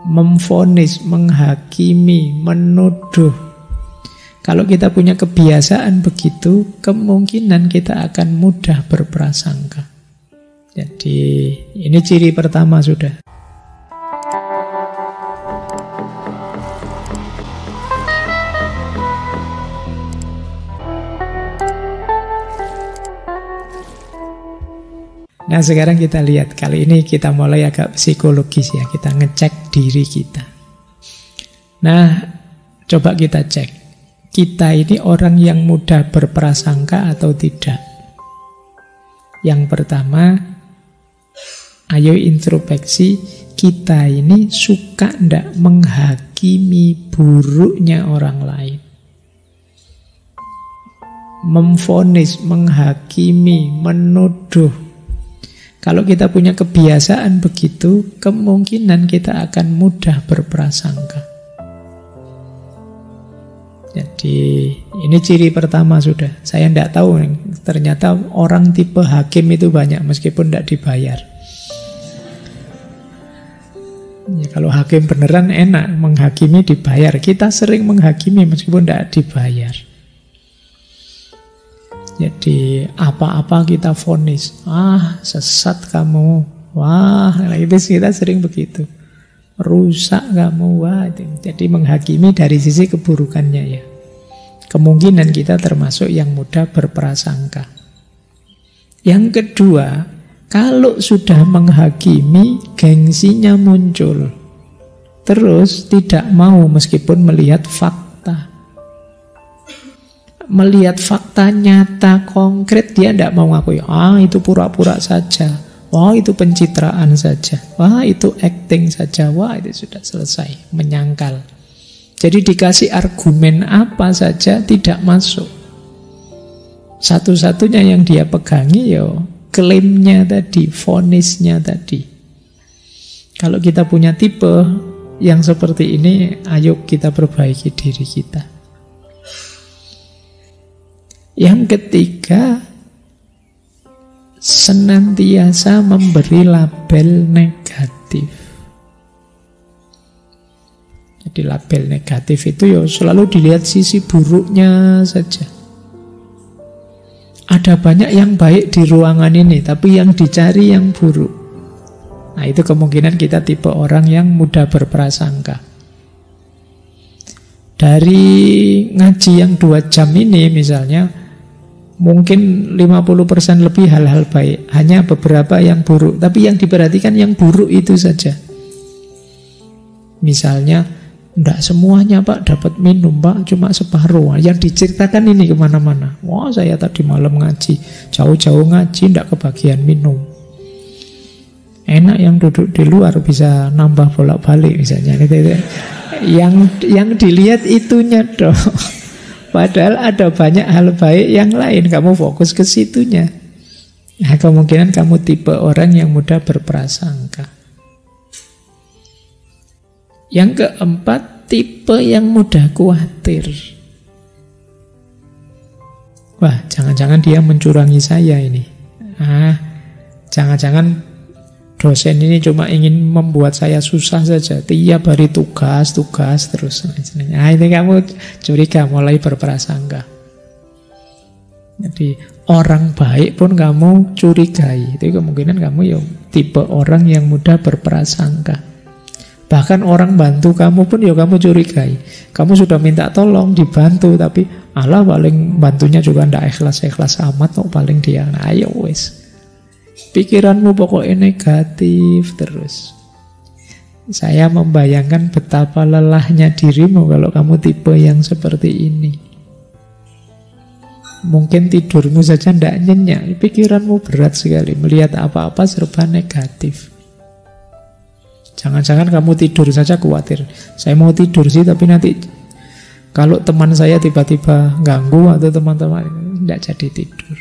memvonis, menghakimi, menuduh. Kalau kita punya kebiasaan begitu, kemungkinan kita akan mudah berprasangka. Jadi ini ciri pertama sudah. Nah sekarang kita lihat, kali ini kita mulai agak psikologis ya, kita ngecek diri kita. Nah coba kita cek, kita ini orang yang mudah berprasangka atau tidak? Yang pertama, ayo introspeksi, kita ini suka ndak menghakimi buruknya orang lain? Memvonis, menghakimi, menuduh. Kalau kita punya kebiasaan begitu, kemungkinan kita akan mudah berprasangka. Jadi ini ciri pertama sudah. Saya tidak tahu, ternyata orang tipe hakim itu banyak meskipun tidak dibayar. Ya, kalau hakim beneran enak, menghakimi dibayar. Kita sering menghakimi meskipun tidak dibayar. Jadi apa-apa kita vonis, sesat kamu, wah itu kita sering begitu, rusak kamu, wah itu. Jadi menghakimi dari sisi keburukannya ya. Kemungkinan kita termasuk yang mudah berprasangka. Yang kedua, kalau sudah menghakimi, gengsinya muncul, terus tidak mau meskipun melihat fakta. Melihat fakta nyata konkret, dia tidak mau ngakui, itu pura-pura saja, wah itu pencitraan saja, wah itu acting saja, wah itu sudah selesai, menyangkal. Jadi dikasih argumen apa saja tidak masuk. Satu-satunya yang dia pegangi ya klaimnya tadi, vonisnya tadi. Kalau kita punya tipe yang seperti ini, ayo kita perbaiki diri kita. Yang ketiga, senantiasa memberi label negatif. Jadi label negatif itu ya selalu dilihat sisi buruknya saja. Ada banyak yang baik di ruangan ini, tapi yang dicari yang buruk. Nah itu kemungkinan kita tipe orang yang mudah berprasangka. Dari ngaji yang 2 jam ini misalnya, mungkin 50% lebih hal-hal baik, hanya beberapa yang buruk. Tapi yang diperhatikan yang buruk itu saja. Misalnya, enggak semuanya Pak dapat minum Pak, cuma separuh. Yang diceritakan ini kemana-mana. Wah saya tadi malam ngaji, jauh-jauh ngaji, enggak kebagian minum. Enak yang duduk di luar bisa nambah bolak-balik misalnya. Yang dilihat itunya dong. Padahal ada banyak hal baik yang lain, kamu fokus ke situnya. Nah, kemungkinan kamu tipe orang yang mudah berprasangka. Yang keempat, tipe yang mudah khawatir. Wah, jangan-jangan dia mencurangi saya ini. Jangan-jangan dosen ini cuma ingin membuat saya susah saja. Tiap hari tugas terus. Nah ini kamu curiga, mulai berprasangka. Jadi orang baik pun kamu curigai. Itu kemungkinan kamu ya tipe orang yang mudah berprasangka. Bahkan orang bantu kamu pun ya kamu curigai. Kamu sudah minta tolong dibantu, tapi Allah paling bantunya juga ndak ikhlas-ikhlas amat kok paling dia. Nah ayo wes. Pikiranmu pokoknya negatif terus. Saya membayangkan betapa lelahnya dirimu kalau kamu tipe yang seperti ini. Mungkin tidurmu saja tidak nyenyak, pikiranmu berat sekali, melihat apa-apa serba negatif. Jangan-jangan kamu tidur saja khawatir, saya mau tidur sih tapi nanti kalau teman saya tiba-tiba ganggu atau teman-teman, tidak jadi tidur.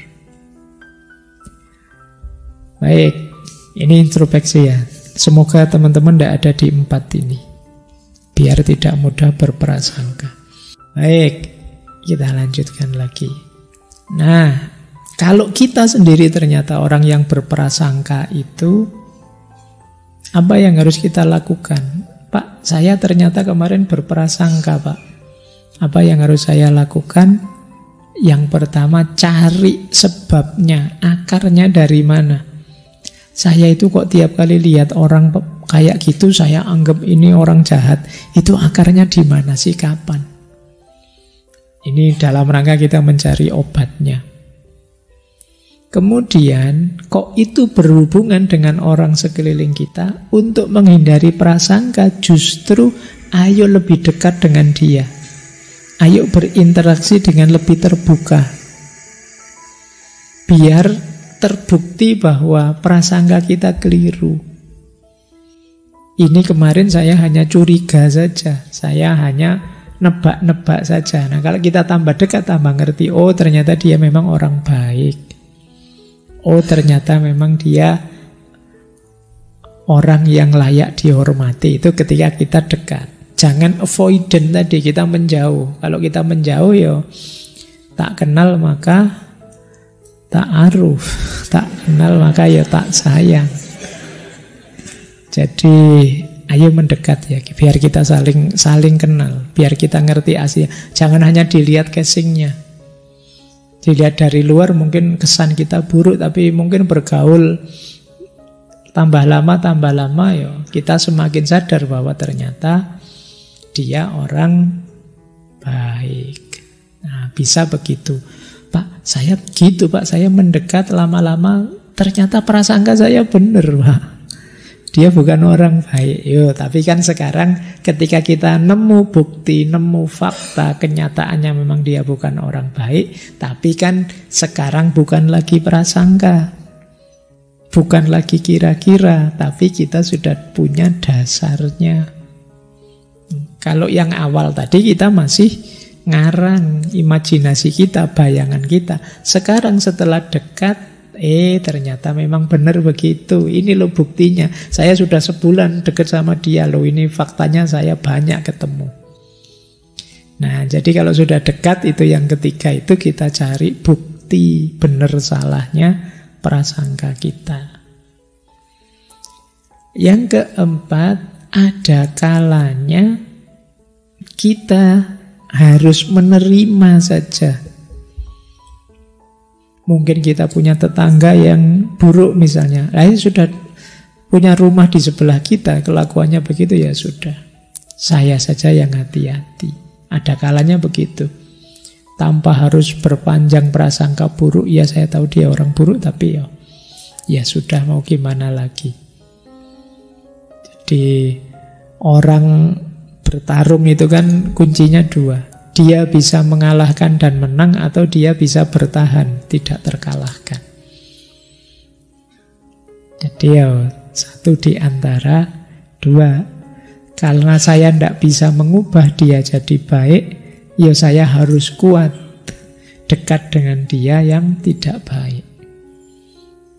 Baik, ini introspeksi ya. Semoga teman-teman tidak ada di 4 ini, biar tidak mudah berprasangka. Baik, kita lanjutkan lagi. Nah, kalau kita sendiri ternyata orang yang berprasangka itu, apa yang harus kita lakukan? Pak, Pak, saya ternyata kemarin berprasangka, Pak. Apa yang harus saya lakukan? Yang pertama, cari sebabnya, akarnya dari mana. Saya itu kok tiap kali lihat orang kayak gitu, saya anggap ini orang jahat. Itu akarnya di mana sih, kapan? Ini dalam rangka kita mencari obatnya. Kemudian, kok itu berhubungan dengan orang sekeliling kita? Untuk menghindari prasangka, justru ayo lebih dekat dengan dia. Ayo berinteraksi dengan lebih terbuka. Biar terbukti bahwa prasangka kita keliru. Ini kemarin saya hanya curiga saja. Saya hanya nebak-nebak saja. Nah, kalau kita tambah dekat, tambah ngerti, oh ternyata dia memang orang baik. Oh ternyata memang dia orang yang layak dihormati. Itu ketika kita dekat. Jangan avoidant tadi, kita menjauh. Kalau kita menjauh ya tak kenal maka tak aruf. Tak kenal maka ya tak sayang. Jadi ayo mendekat ya, biar kita saling kenal, biar kita ngerti aslinya. Jangan hanya dilihat casingnya. Dilihat dari luar mungkin kesan kita buruk, tapi mungkin bergaul tambah lama ya kita semakin sadar bahwa ternyata dia orang baik. Nah, bisa begitu. Pak, saya begitu, Pak. Saya mendekat lama-lama ternyata prasangka saya benar, Pak. Dia bukan orang baik. Tapi kan sekarang ketika kita nemu bukti, nemu fakta, kenyataannya memang dia bukan orang baik, tapi kan sekarang bukan lagi prasangka, bukan lagi kira-kira, tapi kita sudah punya dasarnya. Kalau yang awal tadi kita masih ngarang imajinasi kita, bayangan kita. Sekarang setelah dekat, ternyata memang benar begitu. Ini loh buktinya. Saya sudah sebulan dekat sama dia loh. Ini faktanya saya banyak ketemu. Nah, jadi kalau sudah dekat itu yang ketiga itu kita cari bukti benar salahnya prasangka kita. Yang keempat, ada kalanya kita harus menerima saja. Mungkin kita punya tetangga yang buruk misalnya. Sudah punya rumah di sebelah kita, kelakuannya begitu ya sudah. Saya saja yang hati-hati. Ada kalanya begitu. Tanpa harus berpanjang prasangka buruk. Ya saya tahu dia orang buruk, tapi ya sudah, mau gimana lagi. Jadi orang bertarung itu kan kuncinya dua. Dia bisa mengalahkan dan menang, atau dia bisa bertahan, tidak terkalahkan. Jadi satu di antara dua. Karena saya tidak bisa mengubah dia jadi baik, ya saya harus kuat dekat dengan dia yang tidak baik.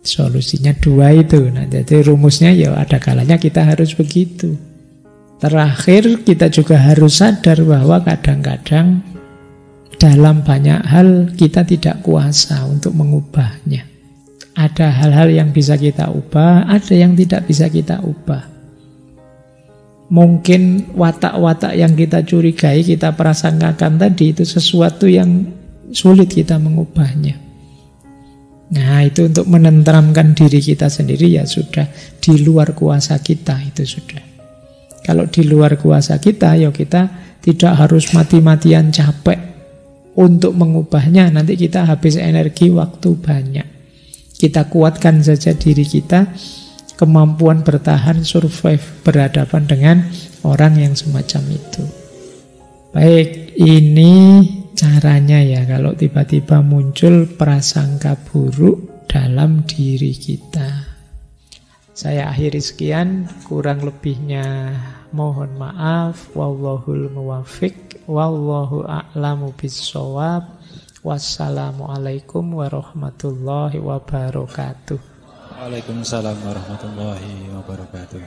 Solusinya dua itu. Nah, jadi rumusnya ada kalanya kita harus begitu. Terakhir, kita juga harus sadar bahwa kadang-kadang dalam banyak hal kita tidak kuasa untuk mengubahnya. Ada hal-hal yang bisa kita ubah, ada yang tidak bisa kita ubah. Mungkin watak-watak yang kita curigai, kita prasangkakan tadi itu sesuatu yang sulit kita mengubahnya. Nah, itu untuk menenteramkan diri kita sendiri ya sudah, di luar kuasa kita itu sudah. Kalau di luar kuasa kita, kita tidak harus mati-matian capek untuk mengubahnya. Nanti kita habis energi, waktu banyak. Kita kuatkan saja diri kita, kemampuan bertahan, survive, berhadapan dengan orang yang semacam itu. Baik, ini caranya ya kalau tiba-tiba muncul prasangka buruk dalam diri kita. Saya akhiri sekian, kurang lebihnya mohon maaf. Wallahul muwaffiq, wallahu a'lamu bissawab. Wassalamualaikum warahmatullahi wabarakatuh. Waalaikumsalam warahmatullahi wabarakatuh.